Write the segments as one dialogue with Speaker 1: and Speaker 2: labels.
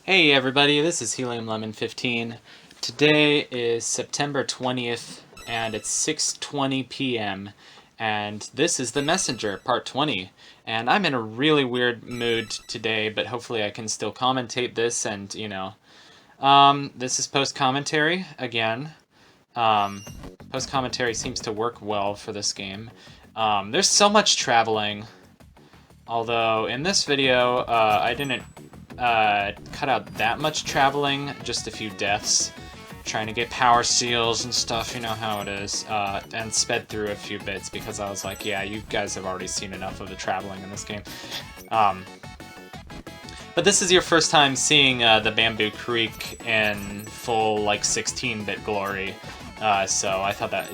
Speaker 1: Hey everybody, this is Helium Lemon 15. Today is September 20th and it's 6:20 p.m. and this is The Messenger Part 20. And I'm in a really weird mood today, but hopefully I can still commentate this and, this is post-commentary again. Post-commentary seems to work well for this game. There's so much traveling. Although in this video, I didn't cut out that much traveling, just a few deaths, trying to get power seals and stuff, you know how it is, and sped through a few bits because I was like, yeah, you guys have already seen enough of the traveling in this game. But this is your first time seeing the Bamboo Creek in full, like, 16-bit glory, so I thought that,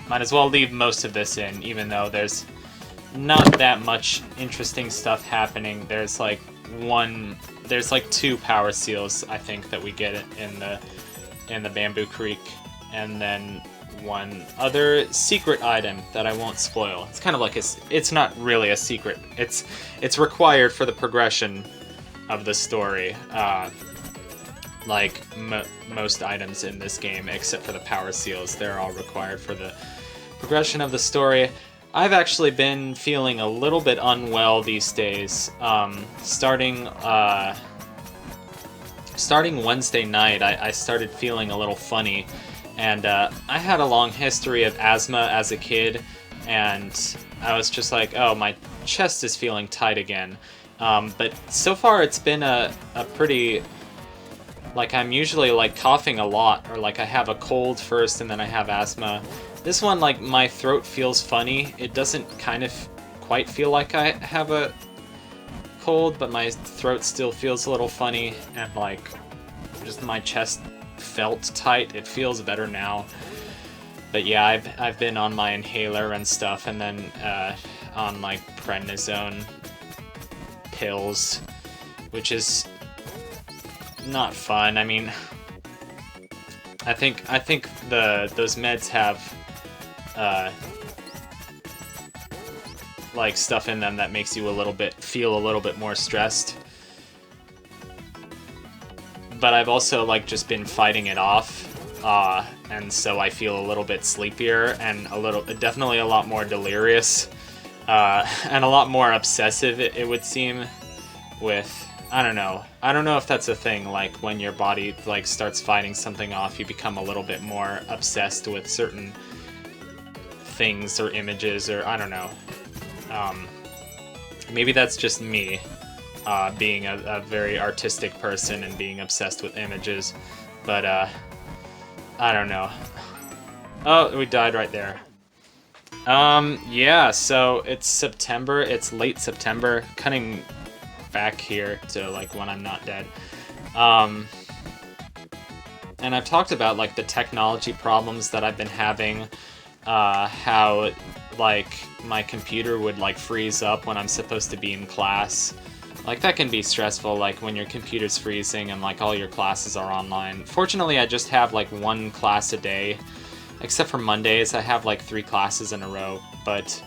Speaker 1: might as well leave most of this in, even though there's not that much interesting stuff happening. There's like two power seals, I think, that we get in the Bamboo Creek, and then one other secret item that I won't spoil. It's kind of like it's not really a secret. It's required for the progression of the story. Like most items in this game, except for the power seals, they're all required for the progression of the story. I've actually been feeling a little bit unwell these days. Starting Wednesday night, I started feeling a little funny, and I had a long history of asthma as a kid, and I was just like, oh, my chest is feeling tight again. But so far it's been a pretty, like, I'm usually like coughing a lot, or like I have a cold first and then I have asthma. This one, like, my throat feels funny. It doesn't kind of quite feel like I have a cold, but my throat still feels a little funny, and, like, just my chest felt tight. It feels better now. But yeah, I've been on my inhaler and stuff, and then on, like, prednisone pills, which is not fun. I mean, I think those meds have like stuff in them that makes you feel a little bit more stressed. But I've also, like, just been fighting it off, and so I feel a little bit sleepier and definitely a lot more delirious, and a lot more obsessive, it would seem, with, I don't know if that's a thing, like, when your body, like, starts fighting something off, you become a little bit more obsessed with certain things or images, or I don't know. Maybe that's just me, being a very artistic person and being obsessed with images, but I don't know. Oh, we died right there. Yeah, so it's September, it's late September, cutting back here to, like, when I'm not dead. And I've talked about, like, the technology problems that I've been having, how, like, my computer would, like, freeze up when I'm supposed to be in class. Like, that can be stressful, like, when your computer's freezing and, like, all your classes are online. Fortunately, I just have, like, one class a day. Except for Mondays, I have, like, 3 classes in a row, but,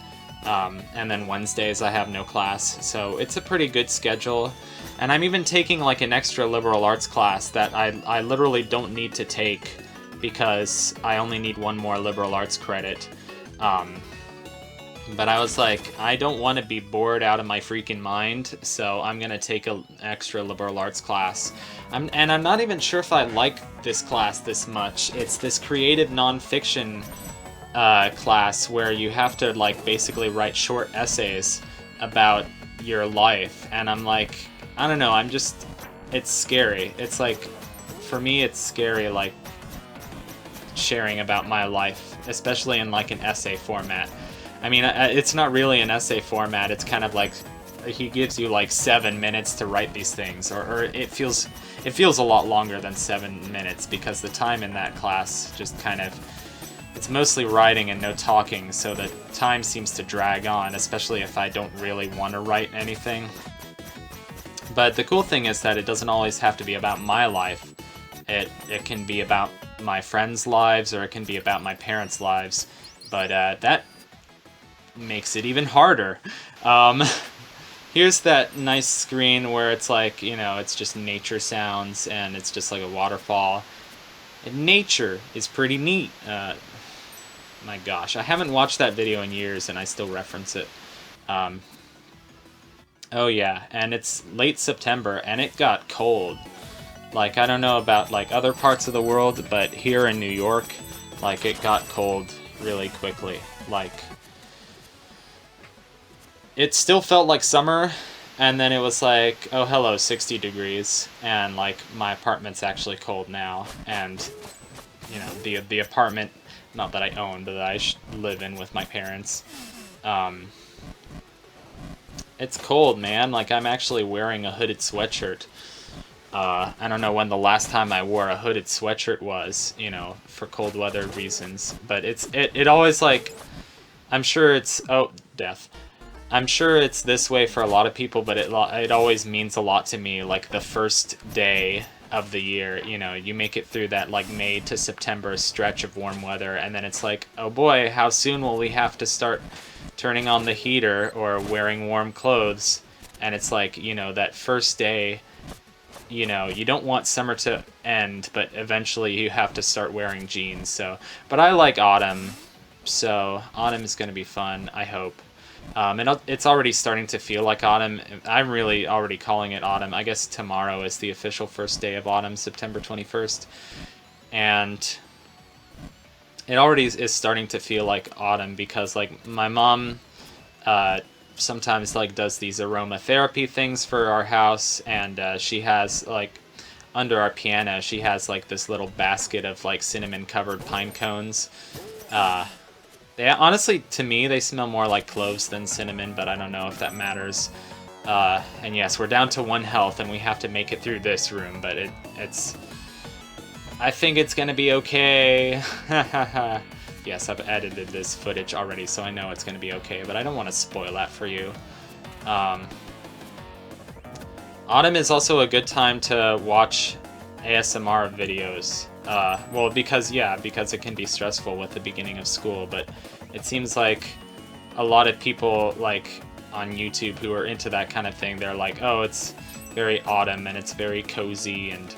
Speaker 1: and then Wednesdays I have no class, so it's a pretty good schedule. And I'm even taking, like, an extra liberal arts class that I literally don't need to take, because I only need 1 more liberal arts credit. But I was like, I don't want to be bored out of my freaking mind, so I'm gonna take an extra liberal arts class. I'm not even sure if I like this class this much. It's this creative nonfiction class where you have to, like, basically write short essays about your life, and I'm like, I don't know, it's scary. It's like, for me, it's scary, like, sharing about my life, especially in, like, an essay format. I mean, it's not really an essay format, it's kind of like, he gives you, like, 7 minutes to write these things, or it feels a lot longer than 7 minutes, because the time in that class just kind of, it's mostly writing and no talking, so the time seems to drag on, especially if I don't really want to write anything. But the cool thing is that it doesn't always have to be about my life. It can be about my friends' lives, or it can be about my parents' lives, but that makes it even harder. here's that nice screen where it's like, you know, it's just nature sounds and it's just like a waterfall. And nature is pretty neat. My gosh, I haven't watched that video in years and I still reference it. Oh yeah, and it's late September and it got cold. Like, I don't know about like other parts of the world, but here in New York, like it got cold really quickly. Like, it still felt like summer, and then it was like, oh hello, 60 degrees, and like my apartment's actually cold now, and you know, the apartment, not that I own, but that I live in with my parents, it's cold, man. Like, I'm actually wearing a hooded sweatshirt. I don't know when the last time I wore a hooded sweatshirt was, you know, for cold weather reasons, but it always, like, I'm sure it's, oh, death. I'm sure it's this way for a lot of people, but it always means a lot to me, like the first day of the year, you know, you make it through that like May to September stretch of warm weather, and then it's like, oh boy, how soon will we have to start turning on the heater or wearing warm clothes? And it's like, you know, that first day, you know, you don't want summer to end, but eventually you have to start wearing jeans. So, but I like autumn, so autumn is going to be fun, I hope. And it's already starting to feel like autumn. I'm really already calling it autumn. I guess tomorrow is the official first day of autumn, September 21st. And it already is starting to feel like autumn because, like, my mom sometimes, like, does these aromatherapy things for our house. And she has, like, under our piano, she has, like, this little basket of, like, cinnamon-covered pine cones. They honestly, to me, they smell more like cloves than cinnamon, but I don't know if that matters. And yes, we're down to 1 health, and we have to make it through this room, but it's... I think it's gonna be okay. Yes, I've edited this footage already, so I know it's gonna be okay, but I don't want to spoil that for you. Autumn is also a good time to watch ASMR videos. Well, because it can be stressful with the beginning of school, but it seems like a lot of people, like, on YouTube who are into that kind of thing, they're like, oh, it's very autumn and it's very cozy, and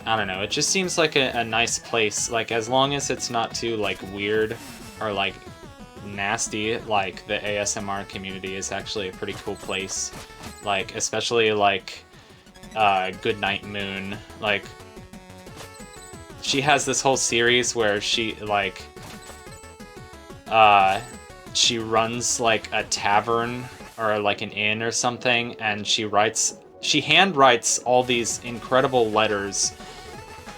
Speaker 1: I don't know, it just seems like a nice place, like, as long as it's not too, like, weird or, like, nasty. Like, the ASMR community is actually a pretty cool place, like, especially, like, Goodnight Moon, like, she has this whole series where she, like, she runs, like, a tavern or, like, an inn or something, and she hand writes all these incredible letters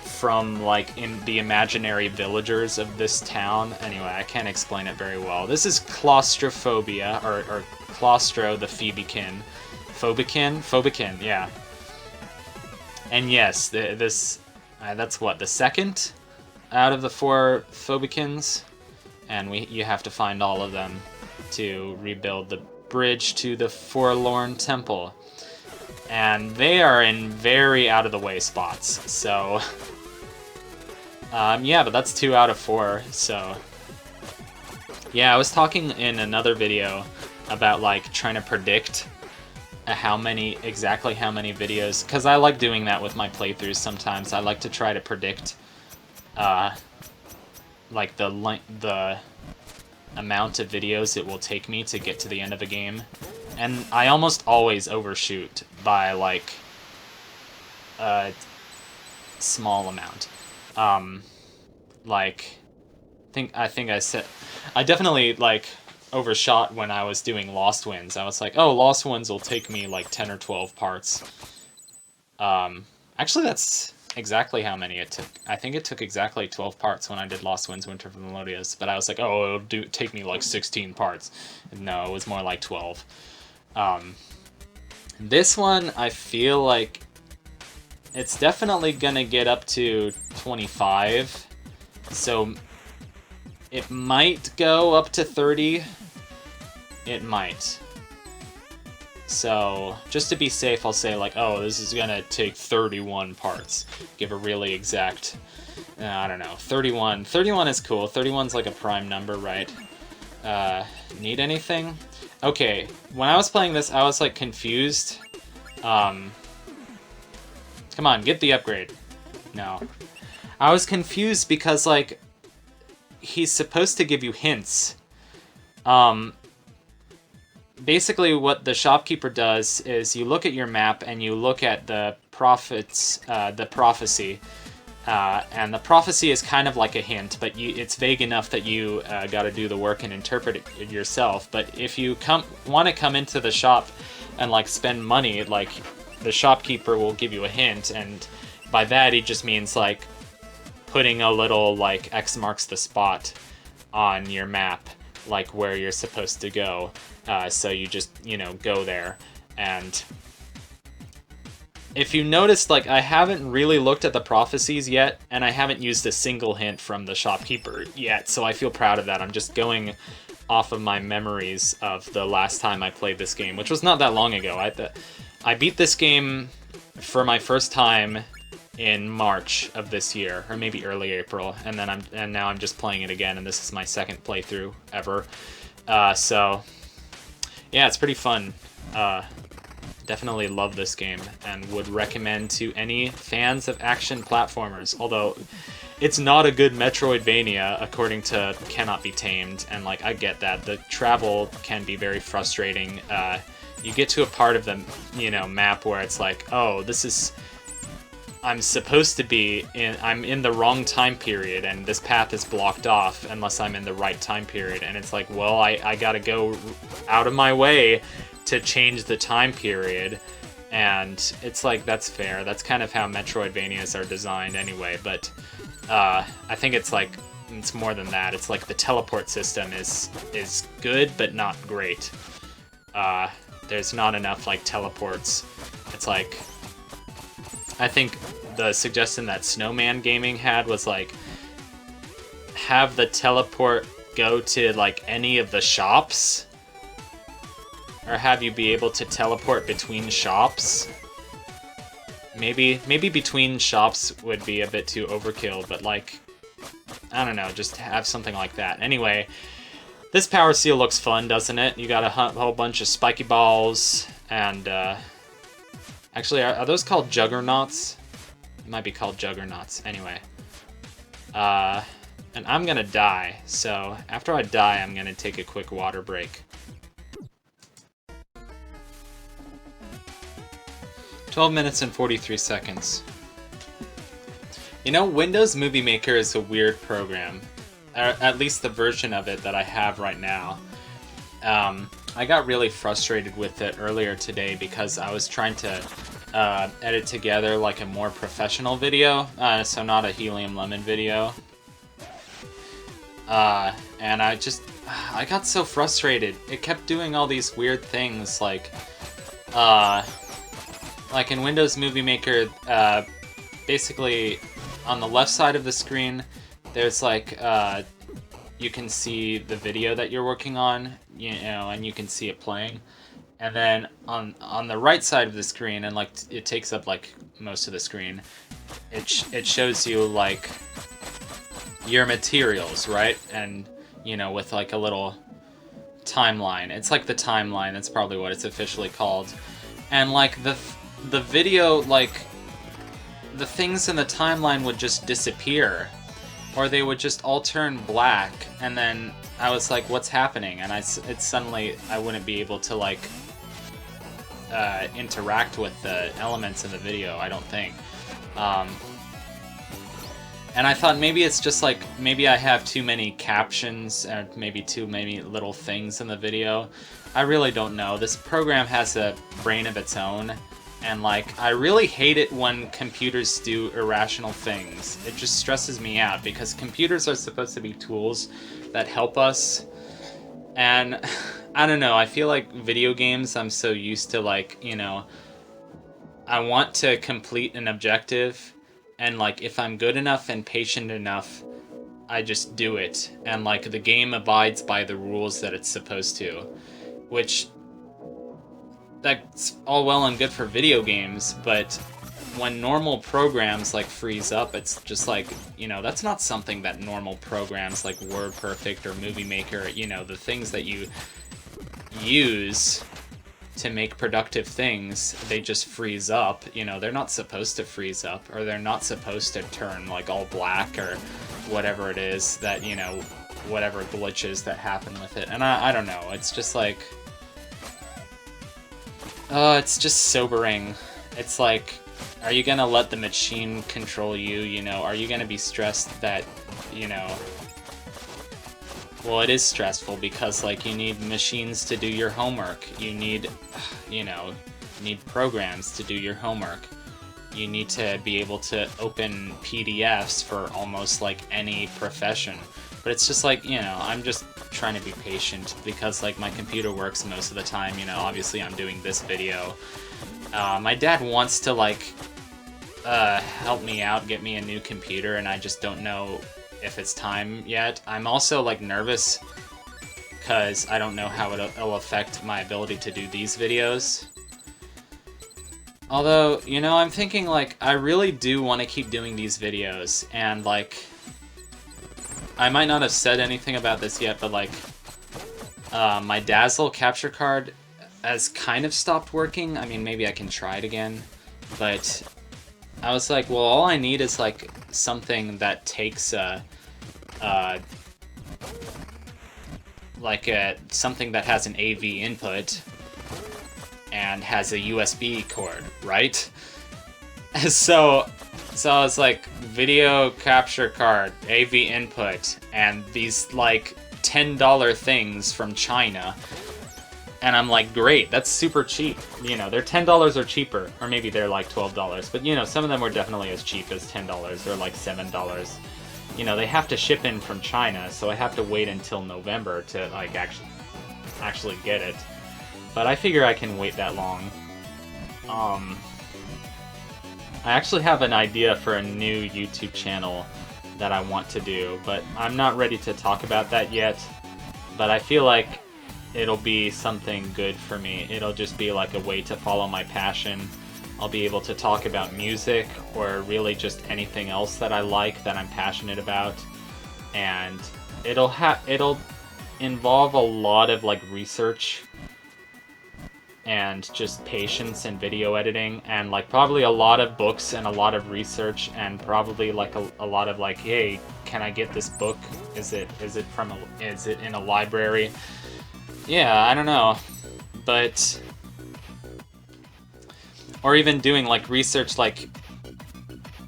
Speaker 1: from, like, in the imaginary villagers of this town. Anyway, I can't explain it very well. This is claustrophobia, or claustro the Phobekin. Phobekin, yeah. And yes, this... that's what, the second out of the 4 Phobekins, and you have to find all of them to rebuild the bridge to the Forlorn Temple. And they are in very out of the way spots, so yeah, but that's 2 out of 4. So yeah, I was talking in another video about, like, trying to predict exactly how many videos, because I like doing that with my playthroughs sometimes. I like to try to predict like the amount of videos it will take me to get to the end of a game, and I almost always overshoot by, like, a small amount. Like, I think I definitely, like, overshot when I was doing Lost Winds. I was like, oh, Lost Winds will take me like 10 or 12 parts. Actually, that's exactly how many it took. I think it took exactly 12 parts when I did Lost Winds Winter of the Melodious, but I was like, oh, it'll take me like 16 parts. No, it was more like 12. This one, I feel like it's definitely gonna get up to 25, so it might go up to 30. It might. So, just to be safe, I'll say, like, oh, this is gonna take 31 parts. Give a really exact, I don't know, 31. 31 is cool. 31's like a prime number, right? Need anything? Okay, when I was playing this, I was, like, confused. Come on, get the upgrade. No. I was confused because, like, he's supposed to give you hints. Basically what the shopkeeper does is you look at your map and you look at the prophecy. And the prophecy is kind of like a hint, but it's vague enough that you got to do the work and interpret it yourself. But if you want to come into the shop and like spend money, like the shopkeeper will give you a hint, and by that he just means like putting a little like X marks the spot on your map, like where you're supposed to go. So you just, go there. And if you noticed, like, I haven't really looked at the prophecies yet, and I haven't used a single hint from the shopkeeper yet, so I feel proud of that. I'm just going off of my memories of the last time I played this game, which was not that long ago. I beat this game for my first time in March of this year, or maybe early April, and now I'm just playing it again, and this is my second playthrough ever. So yeah, it's pretty fun. Definitely love this game and would recommend to any fans of action platformers, although it's not a good Metroidvania according to Cannot Be Tamed, and like I get that. The travel can be very frustrating. You get to a part of the map where it's like, oh, I'm supposed to be I'm in the wrong time period, and this path is blocked off unless I'm in the right time period, and it's like, well, I gotta go out of my way to change the time period, and it's like, that's fair. That's kind of how Metroidvanias are designed anyway, but I think it's more than that. It's like the teleport system is good, but not great. There's not enough like teleports. It's like, I think the suggestion that Snowman Gaming had was like, have the teleport go to like any of the shops, or have you be able to teleport between shops. Maybe between shops would be a bit too overkill, but like, I don't know, just have something like that. Anyway, this power seal looks fun, doesn't it? You got a whole bunch of spiky balls, and actually, are those called juggernauts? It might be called juggernauts. Anyway. And I'm gonna die, so after I die, I'm gonna take a quick water break. 12 minutes and 43 seconds. Windows Movie Maker is a weird program. At least the version of it that I have right now. I got really frustrated with it earlier today because I was trying to edit together like a more professional video, so not a Helium Lemon video. And I got so frustrated. It kept doing all these weird things, like in Windows Movie Maker, basically on the left side of the screen, there's like, you can see the video that you're working on, and you can see it playing. And then on the right side of the screen, and like it takes up like most of the screen, it shows you like your materials, right? And with like a little timeline. It's like the timeline, that's probably what it's officially called. And like the video, like the things in the timeline would just disappear, or they would just all turn black, and then I was like, what's happening? And suddenly I wouldn't be able to like interact with the elements in the video, I don't think. And I thought maybe it's just like, maybe I have too many captions and maybe too many little things in the video. I really don't know. This program has a brain of its own, and like, I really hate it when computers do irrational things. It just stresses me out, because computers are supposed to be tools that help us. And I don't know, I feel like video games, I'm so used to like, I want to complete an objective, and like, if I'm good enough and patient enough, I just do it. And like, the game abides by the rules that it's supposed to. Which, that's all well and good for video games, but when normal programs like freeze up, it's just like, that's not something that normal programs like WordPerfect or Movie Maker, the things that you use to make productive things, they just freeze up. You know, they're not supposed to freeze up, or they're not supposed to turn like all black or whatever it is that, you know, whatever glitches that happen with it. And I don't know, it's just like, it's just sobering. It's like, are you gonna let the machine control you, you know? Are you gonna be stressed that, you know... Well, it is stressful because, like, you need machines to do your homework. You need, you know, need programs to do your homework. You need to be able to open PDFs for almost, like, any profession. But it's just like, you know, I'm just trying to be patient because, like, my computer works most of the time. You know, obviously I'm doing this video. My dad wants to, like, help me out, get me a new computer, and I just don't know if it's time yet. I'm also, like, nervous because I don't know how it'll affect my ability to do these videos. Although, you know, I'm thinking, like, I really do want to keep doing these videos, and, like, I might not have said anything about this yet, but, like, my Dazzle capture card has kind of stopped working. I mean, maybe I can try it again, but I was like, well, all I need is, like, something that takes something that has an AV input and has a USB cord, right? So I was like, video capture card, AV input, and these, like, $10 things from China. And I'm like, great, that's super cheap. You know, they're $10 or cheaper, or maybe they're like $12. But, you know, some of them were definitely as cheap as $10 or like $7. You know, they have to ship in from China, so I have to wait until November to, like, actually get it. But I figure I can wait that long. I actually have an idea for a new YouTube channel that I want to do, but I'm not ready to talk about that yet. But I feel like it'll be something good for me. It'll just be like a way to follow my passion. I'll be able to talk about music or really just anything else that I like, that I'm passionate about. And it'll involve a lot of, like, research and just patience and video editing, and, like, probably a lot of books and a lot of research, and probably, like, a lot of, like, hey, can I get this book? Is it in a library? Yeah, I don't know, but, or even doing, like, research, like,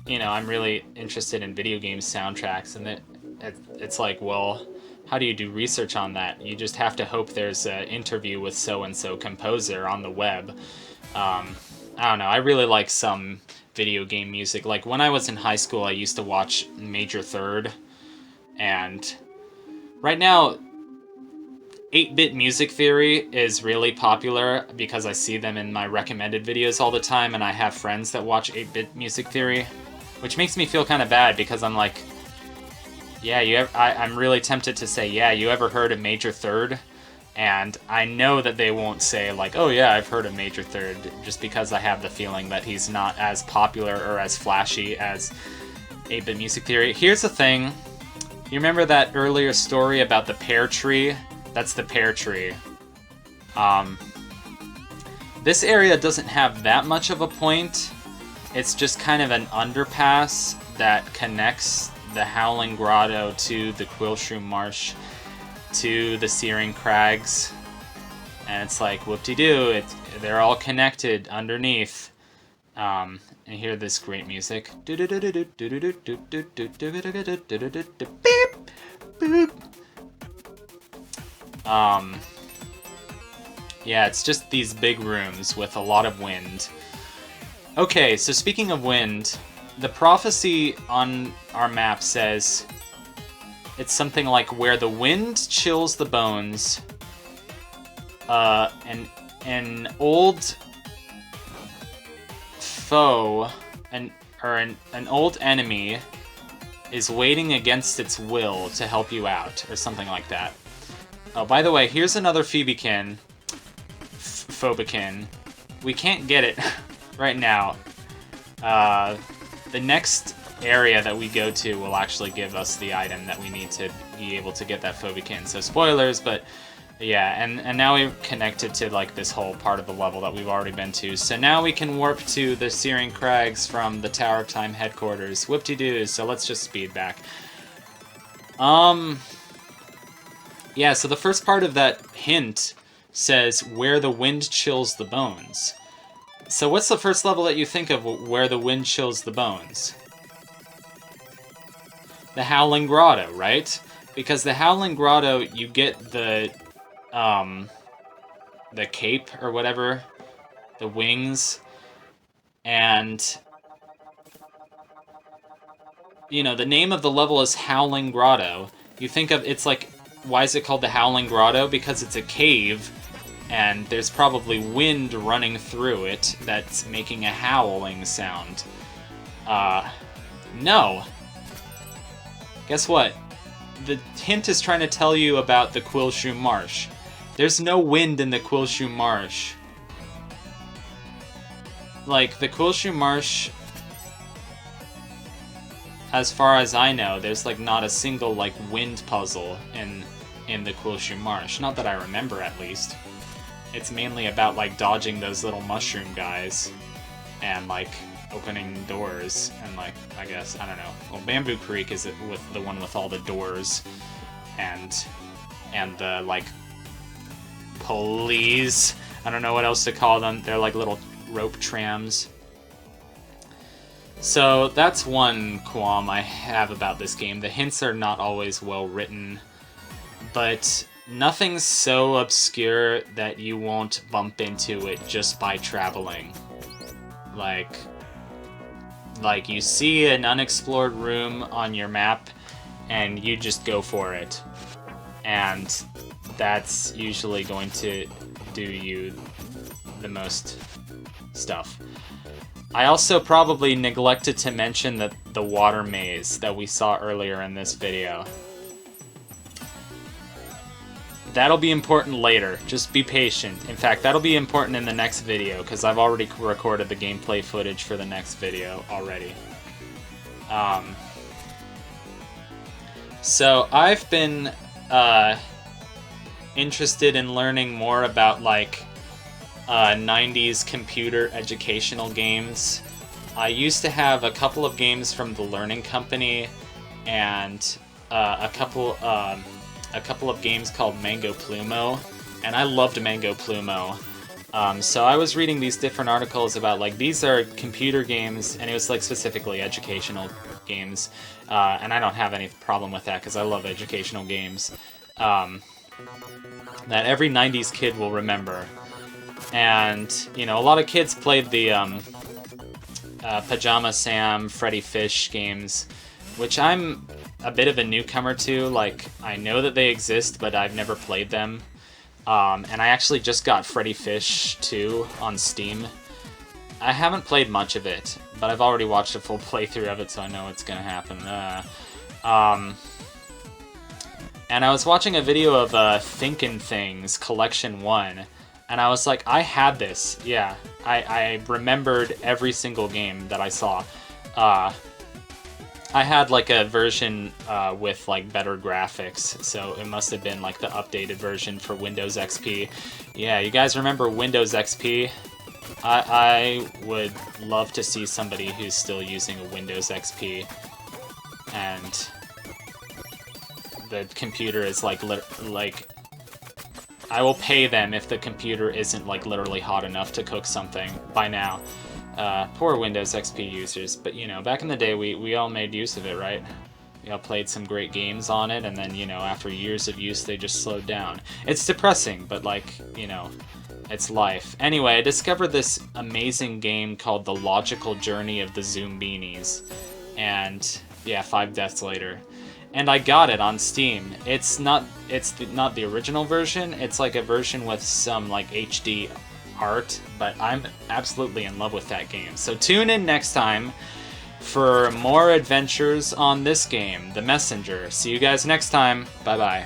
Speaker 1: you know, I'm really interested in video game soundtracks, and it's like, well, how do you do research on that? You just have to hope there's an interview with so-and-so composer on the web. I don't know, I really like some video game music. Like, when I was in high school, I used to watch Major Third, and right now, 8-bit music theory is really popular because I see them in my recommended videos all the time, and I have friends that watch 8-bit music theory, which makes me feel kind of bad because I'm like, yeah, I'm really tempted to say, yeah, you ever heard of Major Third? And I know that they won't say, like, oh yeah, I've heard of Major Third, just because I have the feeling that he's not as popular or as flashy as 8-bit music theory. Here's the thing. You remember that earlier story about the pear tree? That's the pear tree. This area doesn't have that much of a point. It's just kind of an underpass that connects the Howling Grotto to the Quillshroom Marsh to the Searing Crags. And it's like, whoop-de-doo, they're all connected underneath. And hear this great music. Beep, boop. Yeah, it's just these big rooms with a lot of wind. Okay, so speaking of wind, the prophecy on our map says it's something like where the wind chills the bones, an old foe, an old enemy is waiting against its will to help you out, or something like that. Oh, by the way, here's another Phobekin. Phobekin. We can't get it right now. The next area that we go to will actually give us the item that we need to be able to get that Phobekin. So spoilers, but Yeah, and now we've connected to like this whole part of the level that we've already been to. So now we can warp to the Searing Crags from the Tower of Time headquarters. Whoop-de-doos, so let's just speed back. Yeah, so the first part of that hint says where the wind chills the bones. So what's the first level that you think of where the wind chills the bones? The Howling Grotto, right? Because the Howling Grotto, you get the cape or whatever, the wings, and you know, the name of the level is Howling Grotto. You think of, it's like, why is it called the Howling Grotto? Because it's a cave, and there's probably wind running through it that's making a howling sound. No. Guess what? The hint is trying to tell you about the Quillshoe Marsh. There's no wind in the Quillshoe Marsh. Like, the Quillshoe Marsh, as far as I know, there's like not a single like wind puzzle in the Quillshoe Marsh. Not that I remember, at least. It's mainly about like dodging those little mushroom guys and like opening doors and like, I guess, I don't know. Well, Bamboo Creek is with the one with all the doors and the like pulleys. I don't know what else to call them. They're like little rope trams. So that's one qualm I have about this game. The hints are not always well written, but nothing's so obscure that you won't bump into it just by traveling. Like you see an unexplored room on your map and you just go for it. And that's usually going to do you the most stuff. I also probably neglected to mention that the water maze that we saw earlier in this video. That'll be important later. Just be patient. In fact, that'll be important in the next video, because I've already recorded the gameplay footage for the next video already. So I've been interested in learning more about like 90s computer educational games. I used to have a couple of games from the Learning Company and a couple of games called Mango Plumo, and I loved Mango Plumo. So I was reading these different articles about like, these are computer games, and it was like specifically educational games, and I don't have any problem with that because I love educational games, that every 90s kid will remember. And, you know, a lot of kids played the Pajama Sam, Freddy Fish games, which I'm a bit of a newcomer to. Like, I know that they exist, but I've never played them. And I actually just got Freddy Fish 2 on Steam. I haven't played much of it, but I've already watched a full playthrough of it, so I know what's gonna happen. And I was watching a video of Thinkin' Things Collection 1, and I was like, I had this. Yeah, I remembered every single game that I saw. I had like a version with like better graphics, so it must have been like the updated version for Windows XP. Yeah, you guys remember Windows XP? I would love to see somebody who's still using a Windows XP, and the computer is like I will pay them if the computer isn't like literally hot enough to cook something by now. Poor Windows XP users, but you know, back in the day we all made use of it, right? We all played some great games on it, and then, you know, after years of use they just slowed down. It's depressing, but like, you know, it's life. Anyway, I discovered this amazing game called The Logical Journey of the Zoombinis, and yeah, 5 deaths later. And I got it on Steam. It's not the original version. It's like a version with some like HD art, but I'm absolutely in love with that game. So tune in next time for more adventures on this game, The Messenger. See you guys next time. Bye bye.